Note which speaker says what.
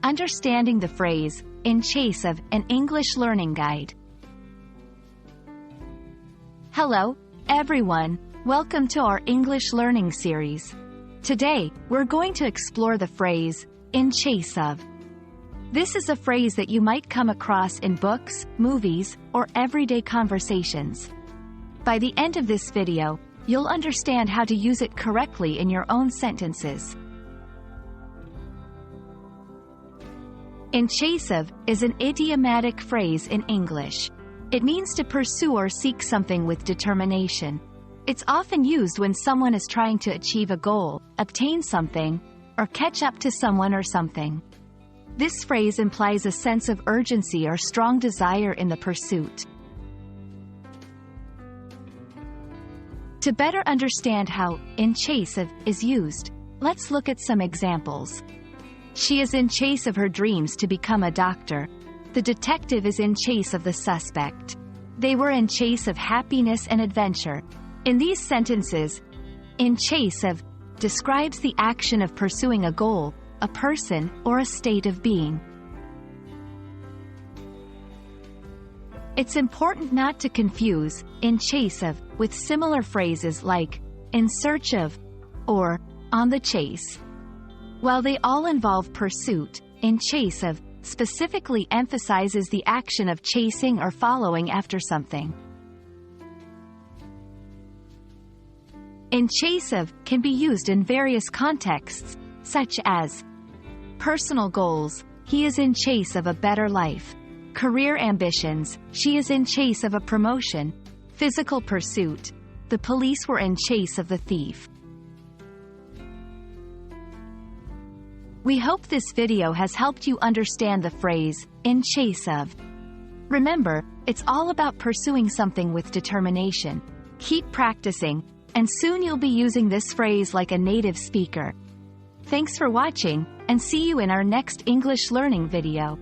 Speaker 1: Understanding the phrase, in chase of, an English learning guide. Hello, everyone. Welcome to our English learning series. Today, we're going to explore the phrase, in chase of. This is a phrase that you might come across in books, movies, or everyday conversations. By the end of this video, you'll understand how to use it correctly in your own sentences. In chase of is an idiomatic phrase in English. It means to pursue or seek something with determination. It's often used when someone is trying to achieve a goal, obtain something, or catch up to someone or something. This phrase implies a sense of urgency or strong desire in the pursuit. To better understand how in chase of is used, let's look at some examples. She is in chase of her dreams to become a doctor. The detective is in chase of the suspect. They were in chase of happiness and adventure. In these sentences, in chase of describes the action of pursuing a goal, a person, or a state of being. It's important not to confuse in chase of with similar phrases like in search of or on the chase. While they all involve pursuit, in chase of specifically emphasizes the action of chasing or following after something. In chase of can be used in various contexts, such as personal goals, he is in chase of a better life. Career ambitions, she is in chase of a promotion. Physical pursuit, the police were in chase of the thief. We hope this video has helped you understand the phrase, in chase of. Remember, it's all about pursuing something with determination. Keep practicing, and soon you'll be using this phrase like a native speaker. Thanks for watching, and see you in our next English learning video.